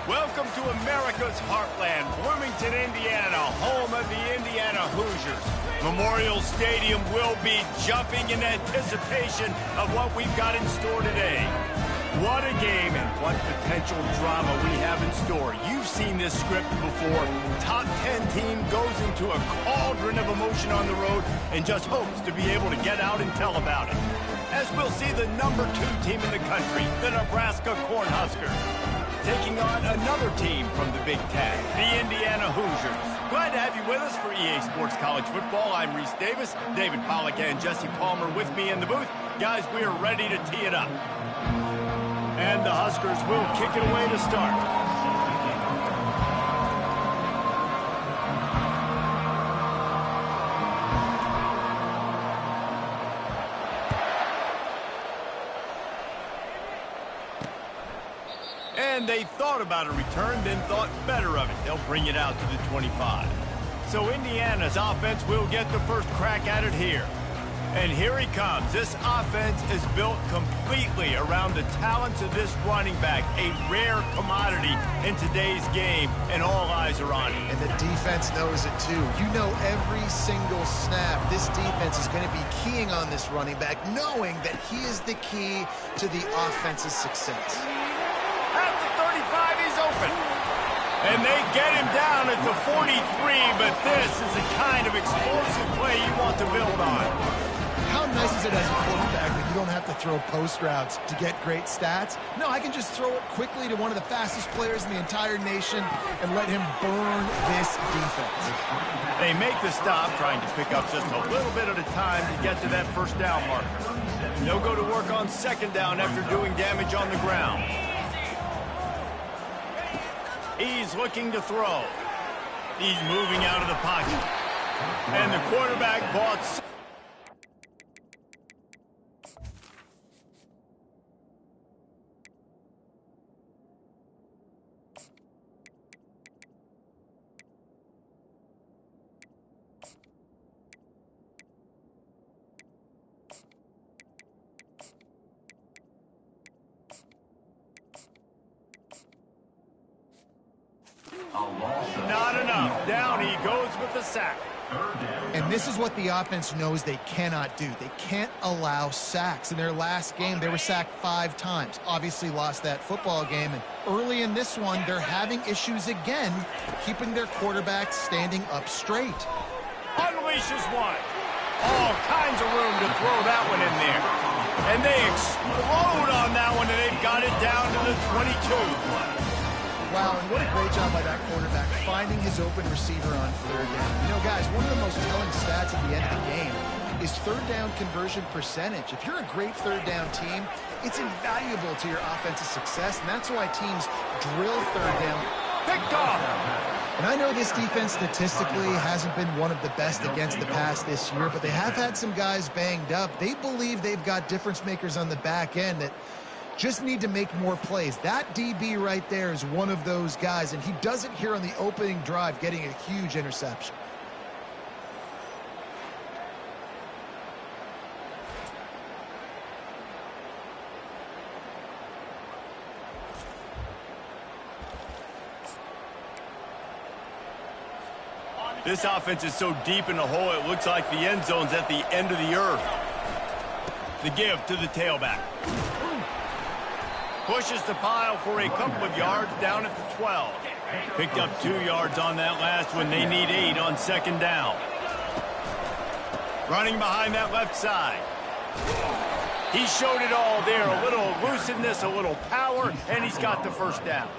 Welcome to America's heartland, Bloomington, Indiana, home of the Indiana Hoosiers. Memorial Stadium will be jumping in anticipation of what we've got in store today. What a game and what potential drama we have in store. You've seen this script before. Top 10 team goes into a cauldron of emotion on the road and just hopes to be able to get out and tell about it. As we'll see the number 2 team in the country, the Nebraska Cornhuskers, taking on another team from the Big Ten, the Indiana Hoosiers. Glad to have you with us for EA Sports College Football. I'm Reese Davis, David Pollack and Jesse Palmer with me in the booth. Guys, we are ready to tee it up. And the Huskers will kick it away to start. And they thought about a return, then thought better of it. They'll bring it out to the 25. So Indiana's offense will get the first crack at it here. And here he comes. This offense is built completely around the talents of this running back, a rare commodity in today's game, and all eyes are on him. And the defense knows it too. You know every single snap, this defense is going to be keying on this running back, knowing that he is the key to the offense's success. At the 35, he's open. And they get him down at the 43, but this is the kind of explosive play you want to build on. How nice is it as a quarterback that you don't have to throw post routes to get great stats? No, I can just throw it quickly to one of the fastest players in the entire nation and let him burn this defense. They make the stop, trying to pick up just a little bit at a time to get to that first down marker. They'll go to work on second down after doing damage on the ground. He's looking to throw. He's moving out of the pocket. And the quarterback bought... Not enough. Down he goes with the sack. And this is what the offense knows they cannot do. They can't allow sacks. In their last game, they were sacked 5 times. Obviously lost that football game. And early in this one, they're having issues again, keeping their quarterback standing up straight. Unleashes one. All kinds of room to throw that one in there. And they explode on that one, and they've got it down to the 22. Wow, and what a great job by that quarterback, finding his open receiver on third down. You know, guys, one of the most telling stats at the end of the game is third down conversion percentage. If you're a great third down team, it's invaluable to your offensive success, and that's why teams drill third down. Picked off! And I know this defense statistically hasn't been one of the best against the pass this year, but they have had some guys banged up. They believe they've got difference makers on the back end that just need to make more plays. That DB right there is one of those guys, and he does it here on the opening drive, getting a huge interception. This offense is so deep in the hole, it looks like the end zone's at the end of the earth. The give to the tailback. Pushes the pile for a couple of yards down at the 12. Picked up 2 yards on that last one. They need 8 on second down. Running behind that left side. He showed it all there. A little elusiveness, a little power, and he's got the first down.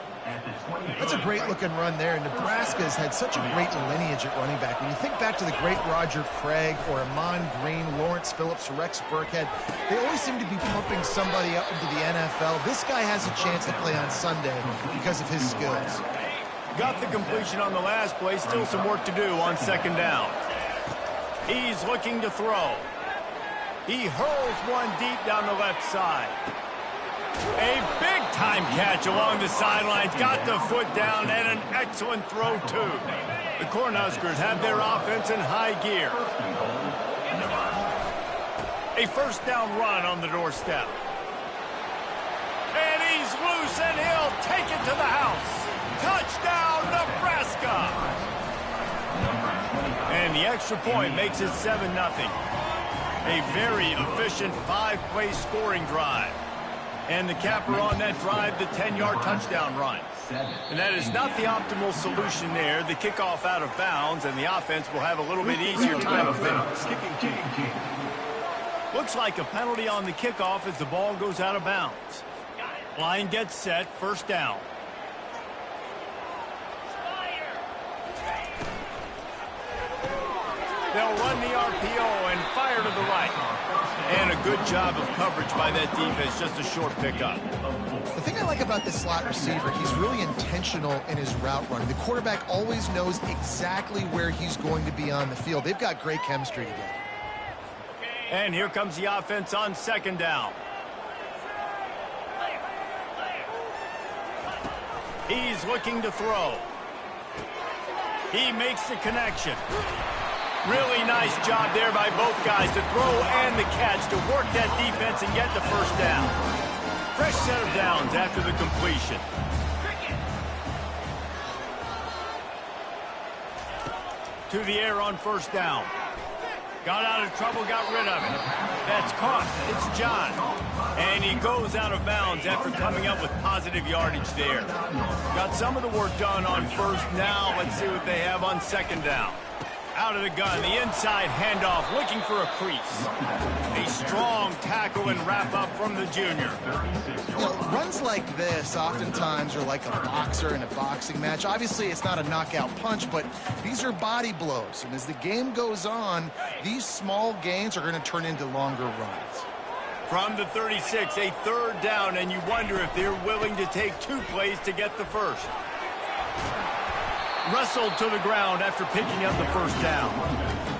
That's a great-looking run there. Nebraska's had such a great lineage at running back. When you think back to the great Roger Craig or Amon Green, Lawrence Phillips, Rex Burkhead, they always seem to be pumping somebody up into the NFL. This guy has a chance to play on Sunday because of his skills. Got the completion on the last play. Still some work to do on second down. He's looking to throw. He hurls one deep down the left side. A big-time catch along the sidelines. Got the foot down and an excellent throw, too. The Cornhuskers have their offense in high gear. A first down run on the doorstep. And he's He's loose, and he'll take it to the house. Touchdown, Nebraska! And the extra point makes it 7-0. A very efficient 5-play scoring drive. And the capper on that drive, the 10-yard touchdown run. And that is not the optimal solution there. The kickoff out of bounds, and the offense will have a little bit easier time of things. Looks like a penalty on the kickoff as the ball goes out of bounds. Line gets set, first down. They'll run the RPO and fire to the right. And a good job of coverage by that defense, just a short pickup. The thing I like about this slot receiver, he's really intentional in his route running. The quarterback always knows exactly where he's going to be on the field. They've got great chemistry together. And here comes the offense on second down. He's looking to throw. He makes the connection. Really nice job there by both guys to throw and the catch to work that defense and get the first down. Fresh set of downs after the completion. To the air on first down. Got out of trouble, got rid of it. That's caught. It's John. And he goes out of bounds after coming up with positive yardage there. Got some of the work done on first. Now let's see what they have on second down. Out of the gun, the inside handoff, looking for a crease. A strong tackle and wrap up from the junior. You know, runs like this oftentimes are like a boxer in a boxing match. Obviously, it's not a knockout punch, but these are body blows. And as the game goes on, these small gains are going to turn into longer runs. From the 36, a third down, and you wonder if they're willing to take 2 plays to get the first. Wrestled to the ground after picking up the first down.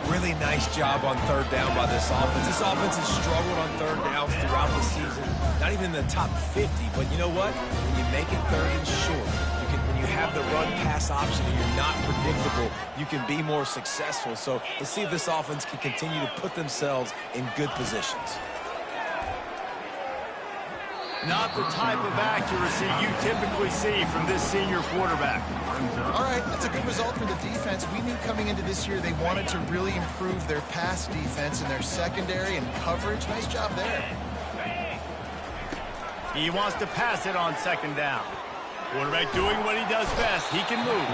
Really nice job on third down by this offense. This offense has struggled on third downs throughout the season. Not even in the top 50, but you know what? When you make it third and short, when you have the run-pass option and you're not predictable, you can be more successful. So let's see if this offense can continue to put themselves in good positions. Not the type of accuracy you typically see from this senior quarterback. All right, that's a good result for the defense. We knew coming into this year they wanted to really improve their pass defense and their secondary and coverage. Nice job there. He wants to pass it on second down. Quarterback doing what he does best. He can move.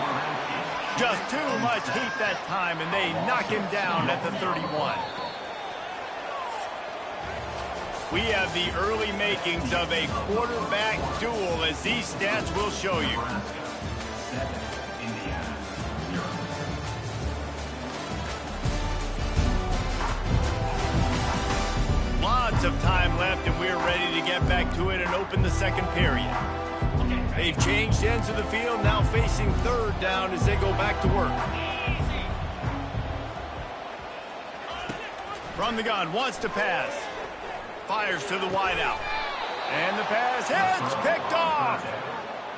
Just too much heat that time, and they knock him down at the 31. We have the early makings of a quarterback duel, as these stats will show you. Lots of time left, and we're ready to get back to it and open the second period. They've changed ends of the field, now facing third down as they go back to work. From the gun, wants to pass. Fires to the wideout. And the pass hits, picked off.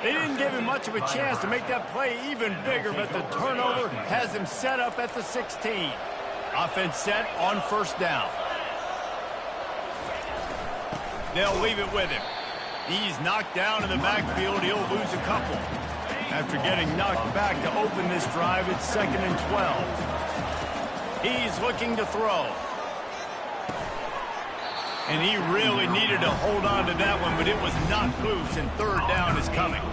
They didn't give him much of a chance to make that play even bigger, but the turnover has him set up at the 16. Offense set on first down. They'll leave it with him. He's knocked down in the backfield. He'll lose a couple. After getting knocked back to open this drive, it's 2nd and 12. He's looking to throw. And he really needed to hold on to that one, but it was not loose, and third down is coming.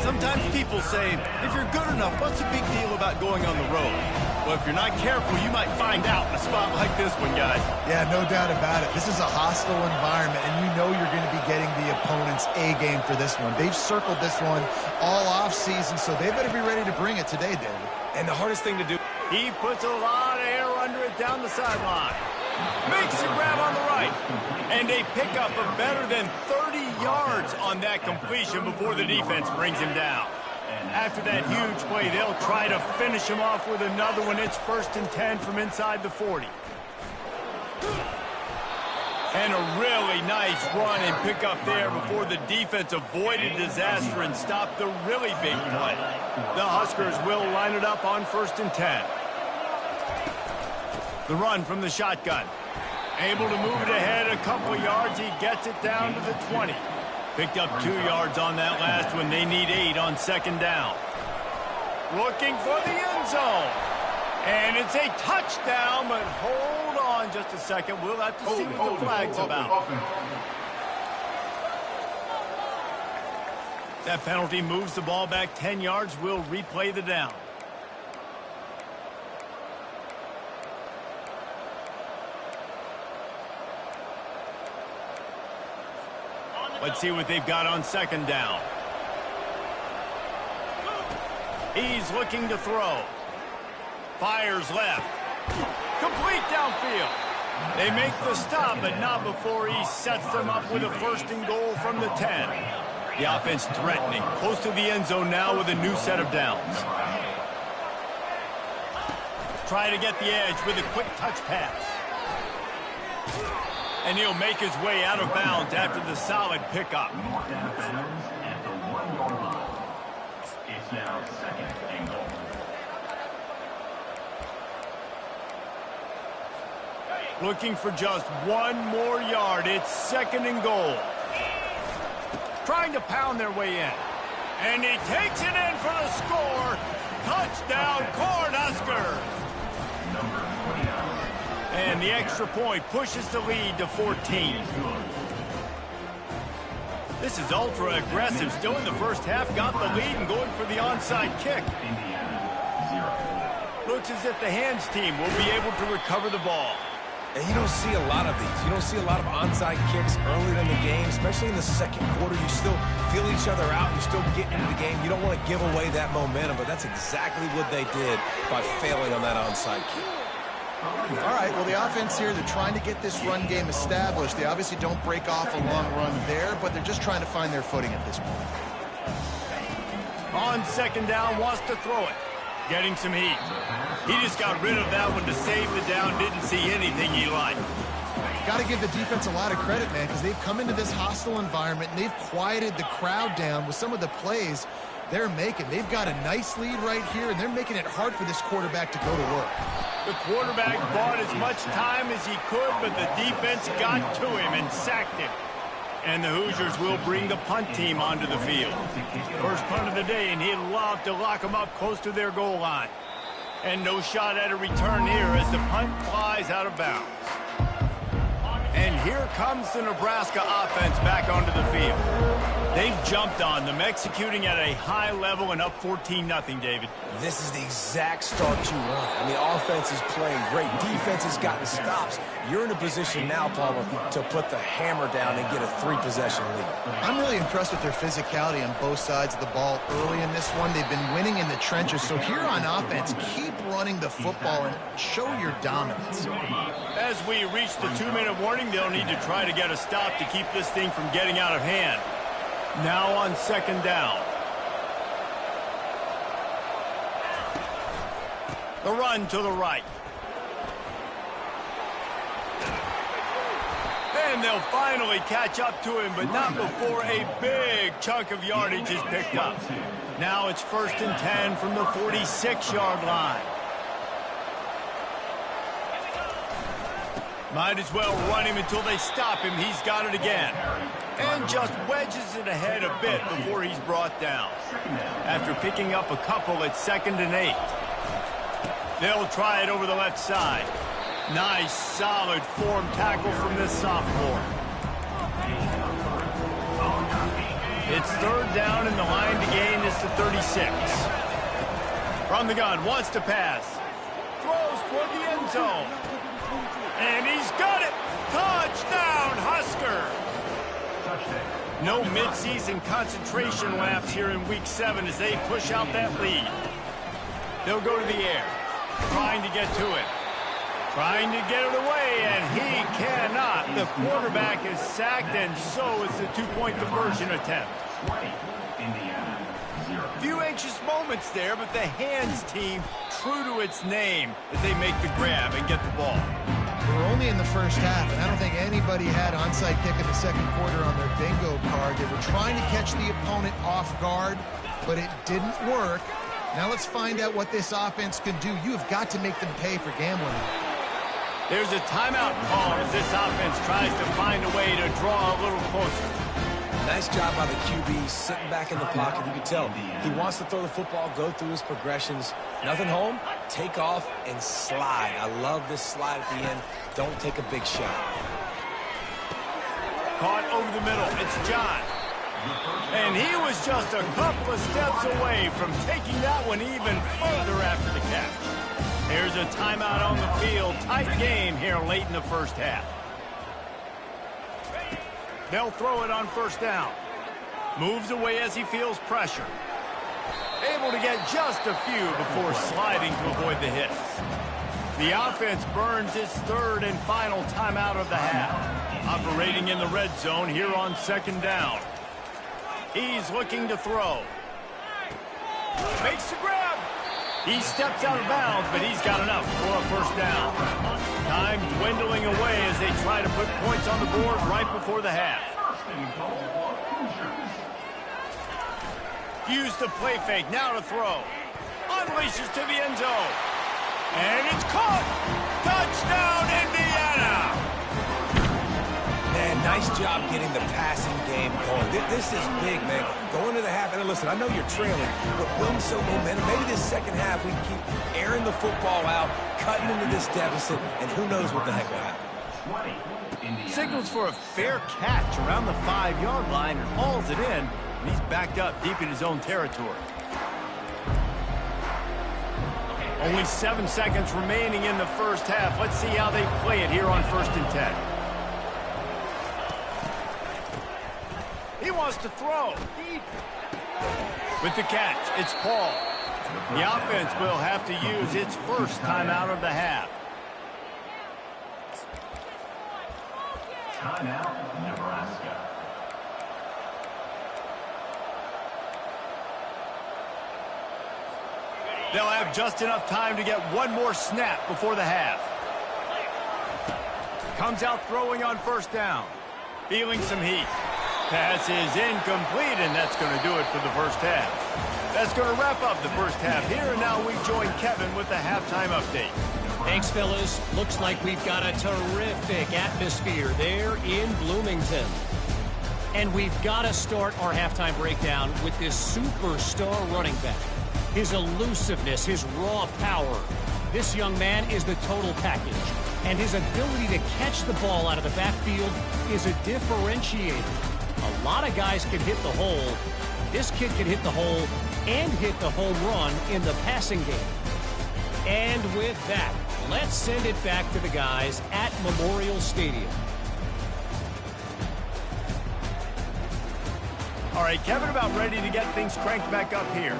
Sometimes people say, if you're good enough, what's the big deal about going on the road? Well, if you're not careful, you might find out in a spot like this one, guys. Yeah, no doubt about it. This is a hostile environment, and you know you're going to be getting the opponent's A game for this one. They've circled this one all offseason, so they better be ready to bring it today, David. And the hardest thing to do... He puts a lot of air under it down the sideline. Makes the grab on the right. And a pickup of better than 30 yards on that completion before the defense brings him down. After that huge play, they'll try to finish him off with another one. It's 1st and 10 from inside the 40. And a really nice run and pickup there before the defense avoided disaster and stopped the really big play. The Huskers will line it up on 1st and 10. The run from the shotgun. Able to move it ahead a couple yards. He gets it down to the 20. Picked up 2 yards on that last one. They need 8 on second down. Looking for the end zone. And it's a touchdown, but hold on just a second. We'll have to see what the flag's about. That penalty moves the ball back 10 yards. We'll replay the down. Let's see what they've got on second down. He's looking to throw. Fires left. Complete downfield. They make the stop, but not before he sets them up with a 1st and goal from the 10. The offense threatening. Close to the end zone now with a new set of downs. Try to get the edge with a quick touch pass. And he'll make his way out of bounds after the solid pickup. It's now 2nd and goal. Looking for just 1 more yard. It's 2nd and goal. Trying to pound their way in. And he takes it in for the score. Touchdown, Cornhuskers. And the extra point pushes the lead to 14. This is ultra aggressive. Still in the first half, got the lead and going for the onside kick. Looks as if the hands team will be able to recover the ball. And you don't see a lot of these. You don't see a lot of onside kicks earlier in the game, especially in the second quarter. You still feel each other out. You still get into the game. You don't want to give away that momentum, but that's exactly what they did by failing on that onside kick. All right, well, the offense here, they're trying to get this run game established. They obviously don't break off a long run there, but they're just trying to find their footing at this point. On second down, wants to throw it. Getting some heat. He just got rid of that one to save the down. Didn't see anything he liked. Got to give the defense a lot of credit, man, because they've come into this hostile environment and they've quieted the crowd down with some of the plays they're making. They've got a nice lead right here, and they're making it hard for this quarterback to go to work. The quarterback bought as much time as he could, but the defense got to him and sacked him. And the Hoosiers will bring the punt team onto the field. First punt of the day, and he'd love to lock them up close to their goal line. And no shot at a return here as the punt flies out of bounds. And here comes the Nebraska offense back onto the field. They've jumped on them, executing at a high level and up 14-0, David. This is the exact start you want. I mean, offense is playing great. Defense has gotten stops. You're in a position now, Palmer, to put the hammer down and get a 3-possession lead. I'm really impressed with their physicality on both sides of the ball early in this one. They've been winning in the trenches. So here on offense, keep running the football and show your dominance. As we reach the 2-minute warning, they'll need to try to get a stop to keep this thing from getting out of hand. Now on second down. The run to the right. And they'll finally catch up to him, but not before a big chunk of yardage is picked up. Now it's 1st and 10 from the 46-yard line. Might as well run him until they stop him. He's got it again. And just wedges it ahead a bit before he's brought down. After picking up a couple at 2nd and 8. They'll try it over the left side. Nice, solid form tackle from this sophomore. It's 3rd down, and the line to gain is the 36. From the gun, wants to pass. Throws toward the end zone. And he's got it! Touchdown, Husker! No midseason concentration laps here in Week 7 as they push out that lead. They'll go to the air, trying to get to it. Trying to get it away, and he cannot. The quarterback is sacked, and so is the 2-point conversion attempt. Few anxious moments there, but the hands team true to its name as they make the grab and get the ball. We're only in the first half, and I don't think anybody had onside kick in the second quarter on their bingo card. They were trying to catch the opponent off guard, but it didn't work. Now let's find out what this offense can do. You have got to make them pay for gambling. There's a timeout call as this offense tries to find a way to draw a little closer. Nice job by the QB, sitting back in the pocket. You can tell he wants to throw the football, go through his progressions. Nothing home, take off and slide. I love this slide at the end. Don't take a big shot. Caught over the middle. It's John. And he was just a couple of steps away from taking that one even further after the catch. There's a timeout on the field. Tight game here late in the first half. They'll throw it on first down. Moves away as he feels pressure. Able to get just a few before sliding to avoid the hit. The offense burns its third and final timeout of the half. Operating in the red zone here on second down. He's looking to throw. Makes the grab. He steps out of bounds, but he's got enough for a first down. Time dwindling away as they try to put points on the board right before the half. Use the play fake, now to throw. Unleashes to the end zone. And it's caught! Touchdown, Indiana! Man, nice job getting the passing game going. This is big, man. Going to the half, and listen, I know you're trailing, but building some momentum. Maybe this second half we keep airing the football out, cutting into this deficit, and who knows what the heck will happen. Signals for a fair catch around the 5-yard line and hauls it in. And he's backed up deep in his own territory. Only 7 seconds remaining in the first half. Let's see how they play it here on 1st and 10. He wants to throw. With the catch, it's Paul. The offense will have to use its first timeout of the half. Timeout, Nebraska. They'll have just enough time to get one more snap before the half. Comes out throwing on first down. Feeling some heat. Pass is incomplete, and that's going to do it for the first half. That's going to wrap up the first half here, and now we join Kevin with the halftime update. Thanks, fellas. Looks like we've got a terrific atmosphere there in Bloomington. And we've got to start our halftime breakdown with this superstar running back. His elusiveness, his raw power. This young man is the total package. And his ability to catch the ball out of the backfield is a differentiator. A lot of guys can hit the hole. This kid can hit the hole and hit the home run in the passing game. And with that, let's send it back to the guys at Memorial Stadium. All right, Kevin, about ready to get things cranked back up here.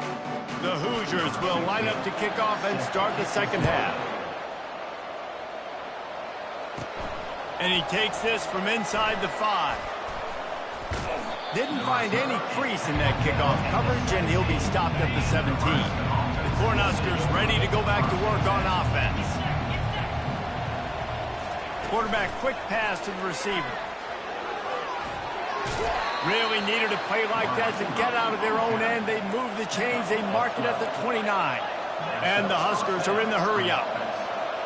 The Hoosiers will line up to kick off and start the second half. And he takes this from inside the 5. Didn't find any crease in that kickoff coverage, and he'll be stopped at the 17. The Cornhuskers ready to go back to work on offense. Quarterback quick pass to the receiver. Really needed a play like that to get out of their own end. They move the chains. They mark it at the 29. And the Huskers are in the hurry-up.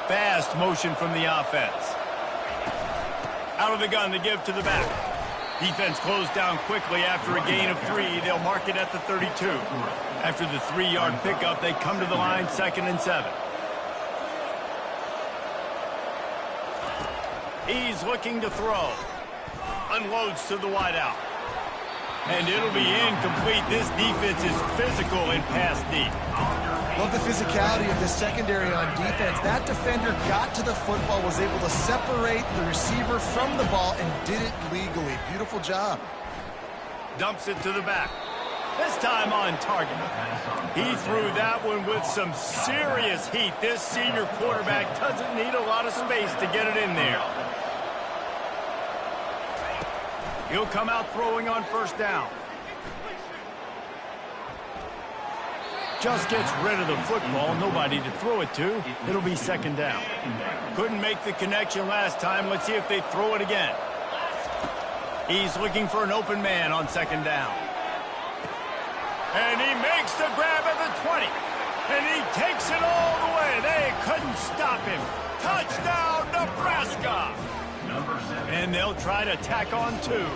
Fast motion from the offense. Out of the gun to give to the back. Defense closed down quickly after a gain of 3. They'll mark it at the 32. After the 3-yard pickup, they come to the line 2nd and 7. He's looking to throw. Unloads to the wideout. And it'll be incomplete. This defense is physical in pass deep. Love the physicality of this secondary on defense. That defender got to the football, was able to separate the receiver from the ball, and did it legally. Beautiful job. Dumps it to the back. This time on target. He threw that one with some serious heat. This senior quarterback doesn't need a lot of space to get it in there. He'll come out throwing on first down. Just gets rid of the football. Nobody to throw it to. It'll be 2nd down. Couldn't make the connection last time. Let's see if they throw it again. He's looking for an open man on 2nd down. And he makes the grab at the 20. And he takes it all the way. They couldn't stop him. Touchdown, Nebraska. And they'll try to tack on 2.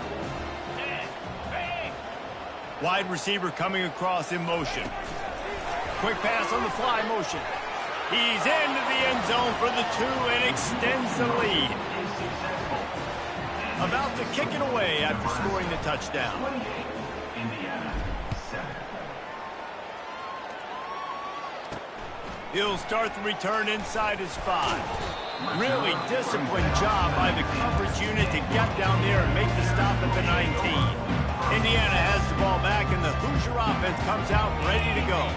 Wide receiver coming across in motion. Quick pass on the fly motion. He's into the end zone for the 2 and extends the lead. About to kick it away after scoring the touchdown. Indiana, 7. He'll start the return inside his 5. Really disciplined job by the coverage unit to get down there and make the stop at the 19. Indiana has the ball back, and the Hoosier offense comes out ready to go.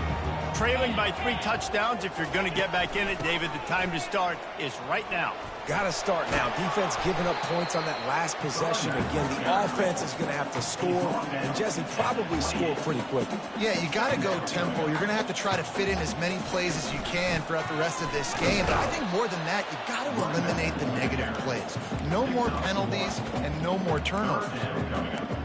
Trailing by 3 touchdowns. If you're going to get back in it, David, the time to start is right now. Got to start now. Defense giving up points on that last possession. Again, the offense is going to have to score, and Jesse probably score pretty quickly. Yeah, you got to go tempo. You're going to have to try to fit in as many plays as you can throughout the rest of this game. But I think more than that, you got to eliminate the negative plays. No more penalties and no more turnovers.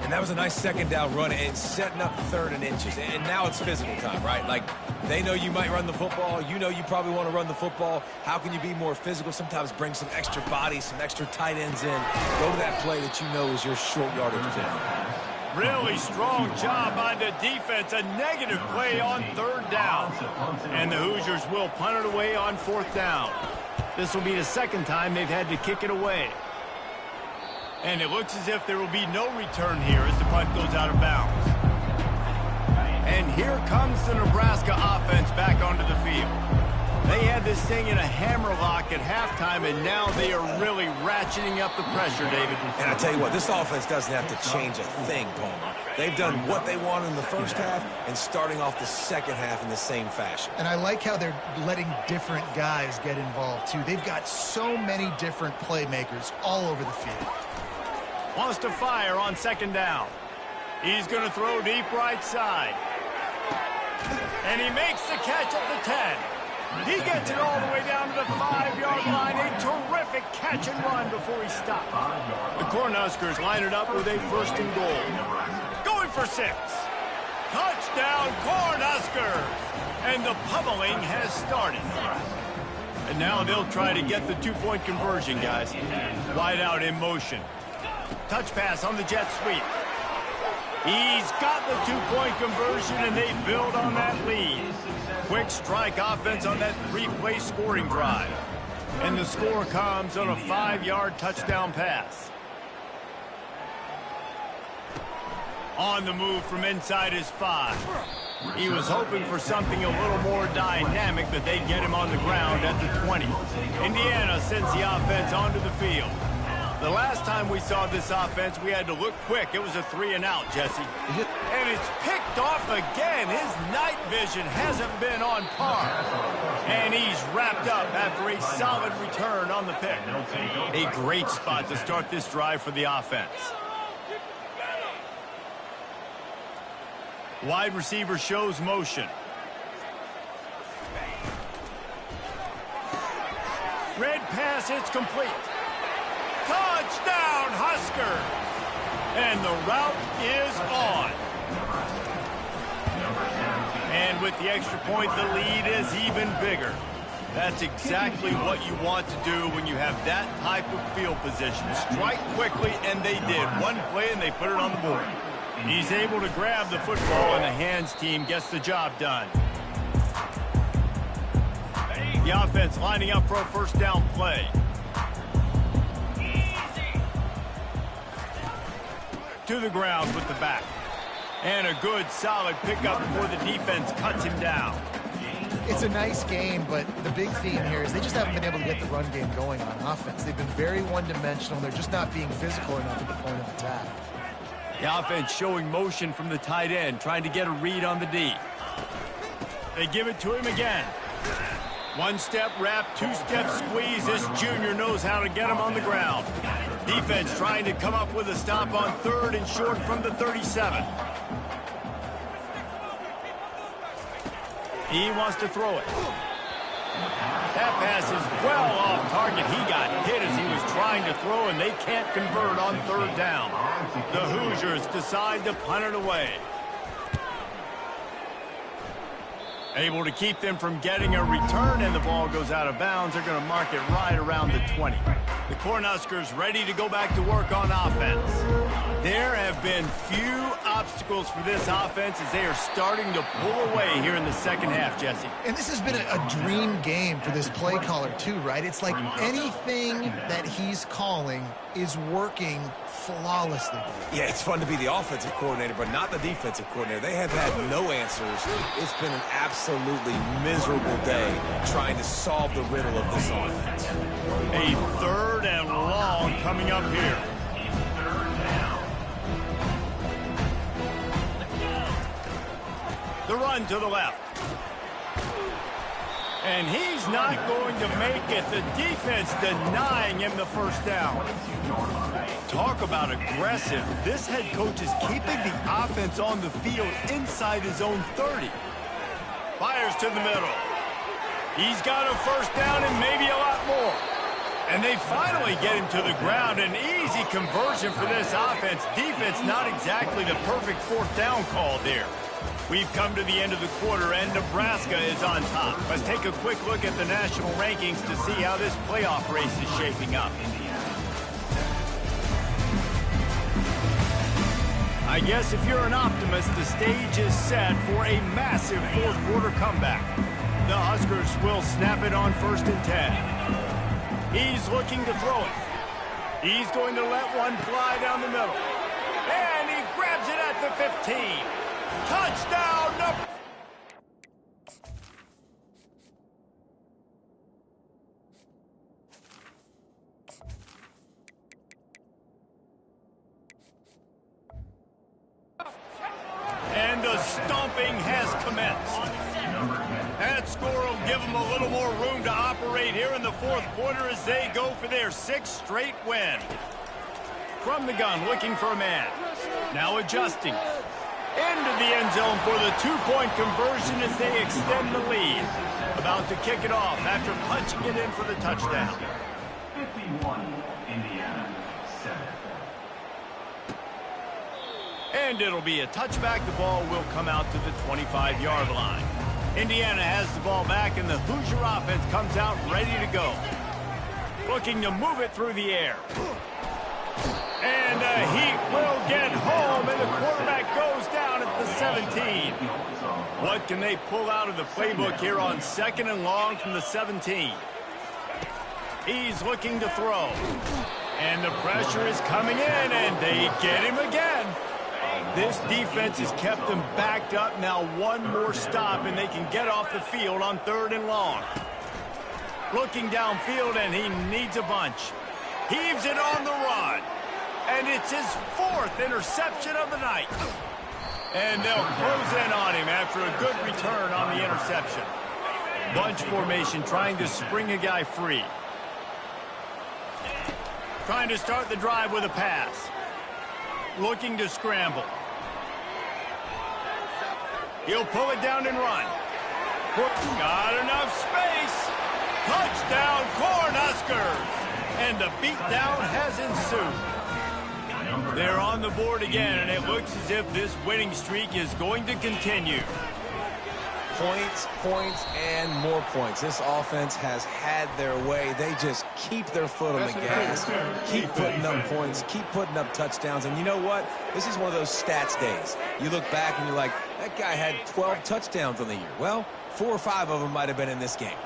And that was a nice second down run and setting up 3rd and inches. And now it's physical time, right? Like, they know you might run the football. You know you probably want to run the football. How can you be more physical? Sometimes bring some extra bodies, some extra tight ends in. Go to that play that you know is your short yardage play. Really strong job by the defense. A negative play on 3rd down. And the Hoosiers will punt it away on 4th down. This will be the 2nd time they've had to kick it away. And it looks as if there will be no return here as the punt goes out of bounds. And here comes the Nebraska offense back onto the field. They had this thing in a hammerlock at halftime, and now they are really ratcheting up the pressure, David. And I tell you what, this offense doesn't have to change a thing, Palmer. They've done what they wanted in the first half and starting off the second half in the same fashion. And I like how they're letting different guys get involved, too. They've got so many different playmakers all over the field. Wants to fire on 2nd down. He's going to throw deep right side. And he makes the catch at the 10. He gets it all the way down to the 5-yard line. A terrific catch and run before he stopped. The Cornhuskers line it up with a 1st and goal. Going for 6. Touchdown, Cornhuskers! And the pummeling has started. And now they'll try to get the 2-point conversion, guys. Wide out in motion. Touch pass on the jet sweep. He's got the 2-point conversion, and they build on that lead. Quick strike offense on that 3-play scoring drive. And the score comes on a 5-yard touchdown pass. On the move from inside his 5. He was hoping for something a little more dynamic, but they get him on the ground at the 20. Indiana sends the offense onto the field. The last time we saw this offense, we had to look quick. It was a 3-and-out, Jesse. And it's picked off again. His night vision hasn't been on par. And he's wrapped up after a solid return on the pick. A great spot to start this drive for the offense. Wide receiver shows motion. Red pass, it's complete. Touchdown, Huskers! And the route is on. And with the extra point, the lead is even bigger. That's exactly what you want to do when you have that type of field position. Strike quickly, and they did. One play, and they put it on the board. He's able to grab the football, and the hands team gets the job done. The offense lining up for a 1st down play. To the ground with the back. And a good, solid pickup before the defense cuts him down. It's a nice game, but the big theme here is they just haven't been able to get the run game going on offense. They've been very one-dimensional. They're just not being physical enough at the point of attack. The offense showing motion from the tight end, trying to get a read on the D. They give it to him again. 1-step wrap, 2-step squeeze. This junior knows how to get him on the ground. Defense trying to come up with a stop on 3rd and short from the 37. He wants to throw it. That pass is well off target. He got hit as he was trying to throw, and they can't convert on 3rd down. The Hoosiers decide to punt it away. Able to keep them from getting a return, and the ball goes out of bounds. They're going to mark it right around the 20. The Cornhuskers ready to go back to work on offense. There have been few obstacles for this offense as they are starting to pull away here in the second half, Jesse. And this has been a dream game for this play caller too, right? It's like anything that he's calling is working flawlessly. Yeah, it's fun to be the offensive coordinator, but not the defensive coordinator. They have had no answers. It's been an absolutely miserable day trying to solve the riddle of this offense. A 3rd and long coming up here. The run to the left. And he's not going to make it. The defense denying him the first down. Talk about aggressive. This head coach is keeping the offense on the field inside his own 30. Fires to the middle. He's got a first down and maybe a lot more. And they finally get him to the ground. An easy conversion for this offense. Defense not exactly the perfect 4th down call there. We've come to the end of the quarter, and Nebraska is on top. Let's take a quick look at the national rankings to see how this playoff race is shaping up. I guess if you're an optimist, the stage is set for a massive 4th quarter comeback. The Huskers will snap it on 1st and 10. He's looking to throw it. He's going to let one fly down the middle. And he grabs it at the 15. Touchdown, number... And the stomping has commenced. That score will give them a little more room to operate here in the 4th quarter as they go for their 6th straight win. From the gun, looking for a man. Now adjusting. Into the end zone for the 2-point conversion as they extend the lead. About to kick it off after punching it in for the touchdown. 51, Indiana, 7. And it'll be a touchback. The ball will come out to the 25-yard line. Indiana has the ball back, and the Hoosier offense comes out ready to go. Looking to move it through the air. And he will get home, and the quarterback goes down at the 17. What can they pull out of the playbook here on 2nd and long from the 17? He's looking to throw. And the pressure is coming in, and they get him again. This defense has kept them backed up. Now one more stop, and they can get off the field on 3rd and long. Looking downfield, and he needs a bunch. Heaves it on the run. And it's his 4th interception of the night. And they'll close in on him after a good return on the interception. Bunch formation trying to spring a guy free. Trying to start the drive with a pass. Looking to scramble. He'll pull it down and run. Got enough space. Touchdown, Cornhuskers. And the beatdown has ensued. They're on the board again, and it looks as if this winning streak is going to continue. Points, points, and more points. This offense has had their way. They just keep their foot on the gas, keep putting up points, keep putting up touchdowns. And you know what? This is one of those stats days. You look back and you're like, that guy had 12 touchdowns on the year. Well, 4 or 5 of them might have been in this game.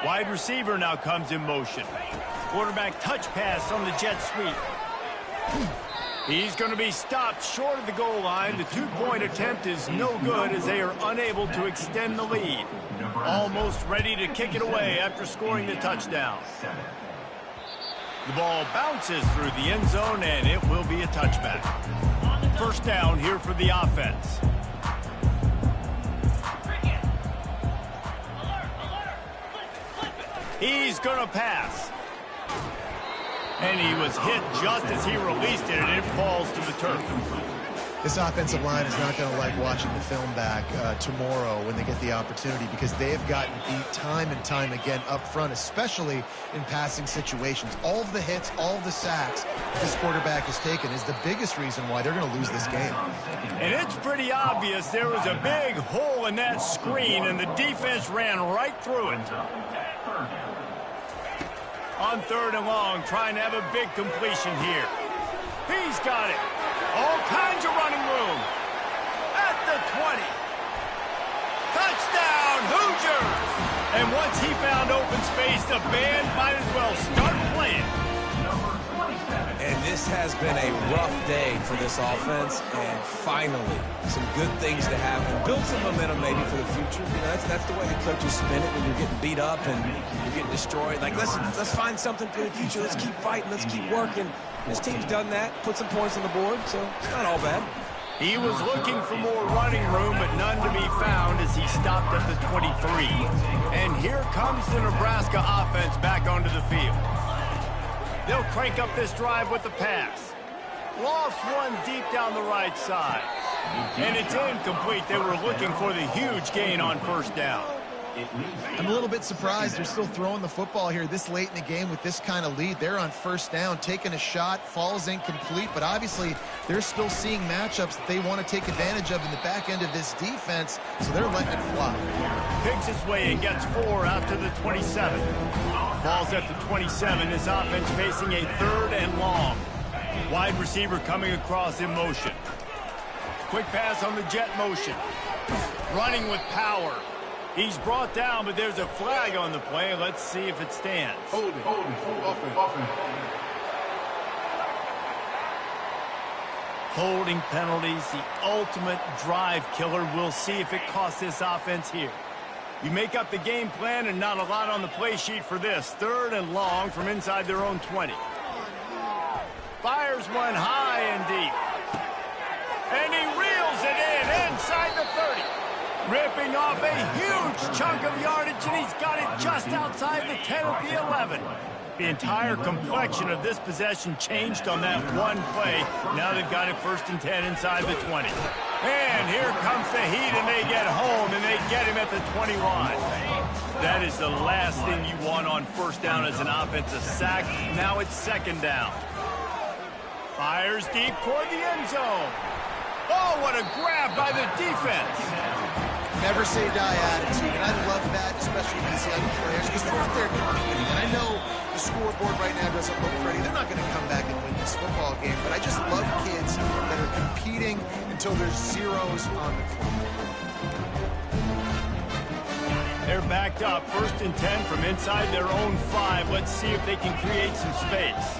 Wide receiver now comes in motion. Quarterback touch pass on the jet sweep. He's going to be stopped short of the goal line. The 2-point attempt is no good as they are unable to extend the lead. Almost ready to kick it away after scoring the touchdown. The ball bounces through the end zone, and it will be a touchback. 1st down here for the offense. He's going to pass. And he was hit just as he released it, and it falls to the turf. This offensive line is not going to like watching the film back tomorrow when they get the opportunity, because they have gotten beat time and time again up front, especially in passing situations. All of the hits, all of the sacks this quarterback has taken is the biggest reason why they're going to lose this game. And it's pretty obvious there was a big hole in that screen, and the defense ran right through it. On 3rd and long, trying to have a big completion here. He's got it. All kinds of running room. At the 20. Touchdown, Hoosiers! And once he found open space, the band might as well start playing. And this has been a rough day for this offense, and finally, some good things to happen. Build some momentum maybe for the future. You know, that's the way the coaches spin it when you're getting beat up and you're getting destroyed. Like, let's find something for the future. Let's keep fighting. Let's keep working. This team's done that, put some points on the board, so it's not all bad. He was looking for more running room, but none to be found as he stopped at the 23. And here comes the Nebraska offense back onto the field. They'll crank up this drive with the pass. Lost one deep down the right side. And it's incomplete. They were looking for the huge gain on first down. I'm a little bit surprised they're still throwing the football here this late in the game with this kind of lead. They're on first down, taking a shot, falls incomplete, but obviously they're still seeing matchups that they want to take advantage of in the back end of this defense, so they're letting it fly. Picks his way and gets 4 out to the 27. Ball's at the 27. His offense facing a 3rd and long. Wide receiver coming across in motion. Quick pass on the jet motion. Running with power. He's brought down, but there's a flag on the play. Let's see if it stands. Hold it. Offense. Holding penalties, the ultimate drive killer. We'll see if it costs this offense here. You make up the game plan and not a lot on the play sheet for this. 3rd and long from inside their own 20. Fires one high and deep. And he reels it in inside the 30. Ripping off a huge chunk of yardage, and he's got it just outside the 10 of the 11. The entire complexion of this possession changed on that one play. Now they've got it 1st and 10 inside the 20. And here comes the heat, and they get home, and they get him at the 21. That is the last thing you want on first down as an offensive sack. Now it's 2nd down. Fires deep toward the end zone. Oh, what a grab by the defense. Never say die attitude, and I love that, especially these young players, because they're out there competing. And I know the scoreboard right now doesn't look pretty. They're not going to come back and win this football game, but I just love kids that are competing until there's zeros on the clock. They're backed up, 1st and 10 from inside their own 5. Let's see if they can create some space.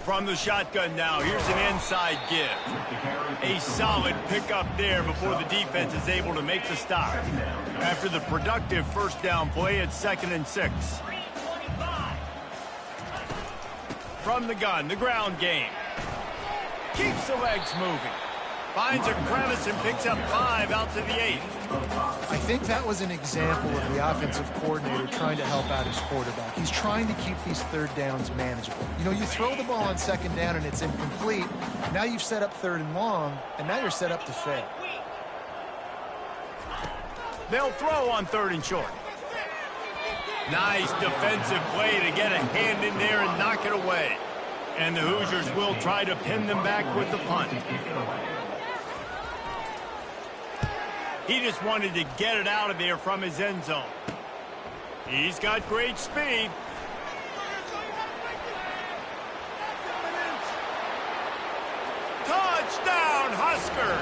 From the shotgun now, here's an inside give. A solid pickup there before the defense is able to make the stop. After the productive first down play, it's 2nd and 6. From the gun, the ground game. Keeps the legs moving. Finds a crevice and picks up 5 out to the 8. I think that was an example of the offensive coordinator trying to help out his quarterback. He's trying to keep these 3rd downs manageable. You know, you throw the ball on 2nd down and it's incomplete. Now you've set up 3rd and long, and now you're set up to fail. They'll throw on 3rd and short. Nice defensive play to get a hand in there and knock it away. And the Hoosiers will try to pin them back with the punt. He just wanted to get it out of there from his end zone. He's got great speed. Touchdown, Husker!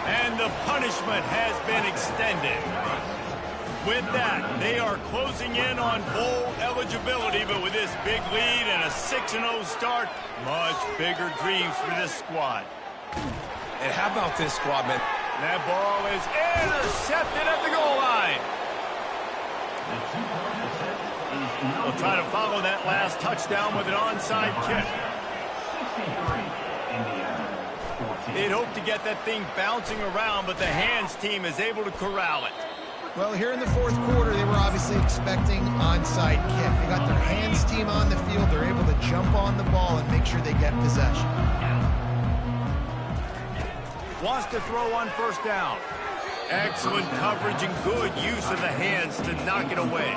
And the punishment has been extended. With that, they are closing in on bowl eligibility, but with this big lead and a 6-0 start, much bigger dreams for this squad. And how about this squad, man? That ball is intercepted at the goal line. They'll try to follow that last touchdown with an onside kick. They'd hope to get that thing bouncing around, but the hands team is able to corral it. Well, here in the 4th quarter, they were obviously expecting onside kick. They got their hands team on the field. They're able to jump on the ball and make sure they get possession. Wants to throw on first down. Excellent coverage and good use of the hands to knock it away.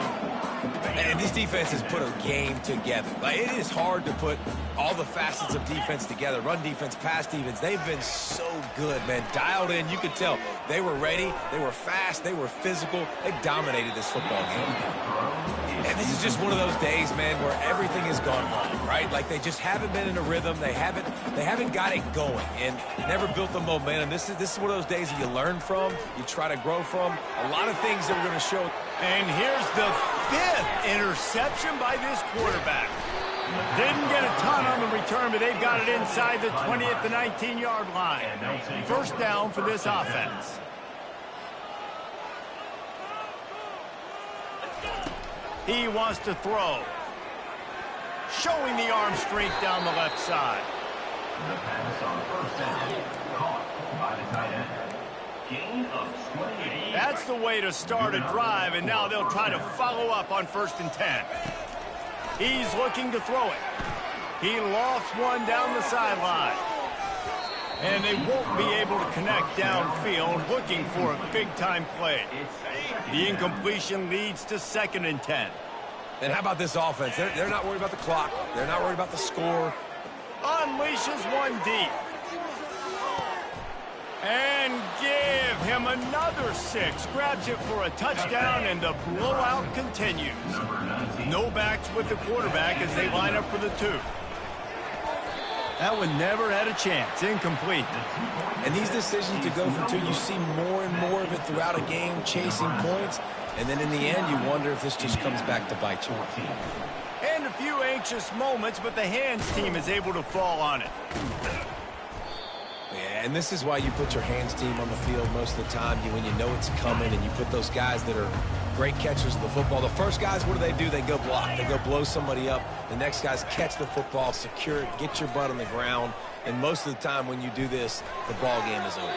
And these defenses put a game together. Like, it is hard to put all the facets of defense together. Run defense, pass defense. They've been so good, man. Dialed in. You could tell they were ready. They were fast. They were physical. They dominated this football game. And this is just one of those days, man, where everything has gone wrong, right? Like they just haven't been in a rhythm. They haven't got it going and never built the momentum. This is one of those days that you learn from, you try to grow from. A lot of things that we're going to show. And here's the 5th interception by this quarterback. Didn't get a ton on the return, but they've got it inside the 20 at the 19-yard line. First down for this offense. He wants to throw. Showing the arm strength down the left side. The pass on first down, caught by the tight end. Gain of 28. That's the way to start a drive, and now they'll try to follow up on 1st and 10. He's looking to throw it. He lofts one down the sideline. And they won't be able to connect downfield, looking for a big-time play. The incompletion leads to 2nd and 10. And how about this offense? They're not worried about the clock. They're not worried about the score. Unleashes one deep. And give him another 6. Grabs it for a touchdown, and the blowout continues. No backs with the quarterback as they line up for the 2. That one never had a chance. Incomplete. And these decisions to go for 2, you see more and more of it throughout a game, chasing points. And then in the end, you wonder if this just comes back to bite you. And a few anxious moments, but the hands team is able to fall on it. Yeah, and this is why you put your hands team on the field most of the time, when you know it's coming, and you put those guys that are great catchers of the football. The first guys, what do? They go block. They go blow somebody up. The next guys catch the football, secure it, get your butt on the ground. And most of the time when you do this, the ball game is over.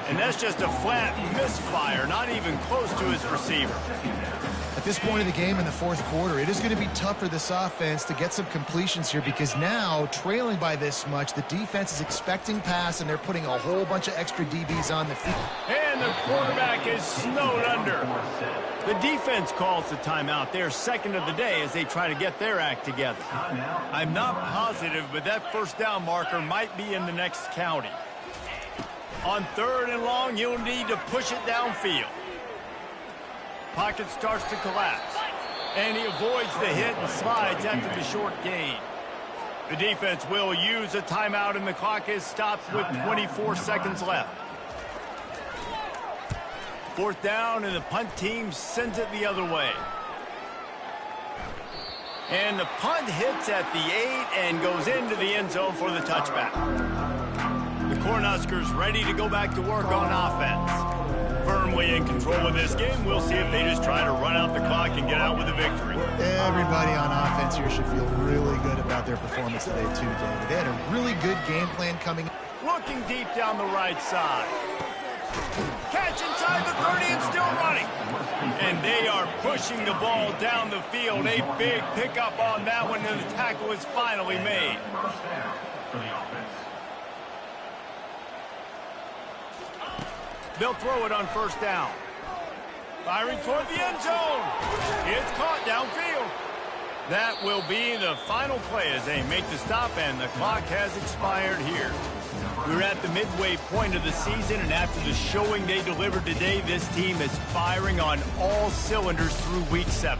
And that's just a flat misfire, not even close to his receiver. At this point of the game in the 4th quarter, it is going to be tough for this offense to get some completions here because now, trailing by this much, the defense is expecting pass, and they're putting a whole bunch of extra DBs on the field. And the quarterback is snowed under. The defense calls the timeout. They're 2nd of the day as they try to get their act together. I'm not positive, but that first down marker might be in the next county. On 3rd and long, you'll need to push it downfield. Pocket starts to collapse. And he avoids the hit and slides after the short gain. The defense will use a timeout, and the clock is stopped with 24 seconds left. 4th down, and the punt team sends it the other way. And the punt hits at the 8 and goes into the end zone for the touchback. The Cornhuskers ready to go back to work on offense. Firmly in control of this game. We'll see if they just try to run out the clock and get out with a victory. Everybody on offense here should feel really good about their performance today, too, David. They had a really good game plan coming. Looking deep down the right side. Catch inside the 30 and still running. And they are pushing the ball down the field. A big pickup on that one, and the tackle is finally made. First down for the offense. They'll throw it on 1st down. Firing toward the end zone. It's caught downfield. That will be the final play as they make the stop, and the clock has expired here. We're at the midway point of the season, and after the showing they delivered today, this team is firing on all cylinders through week 7.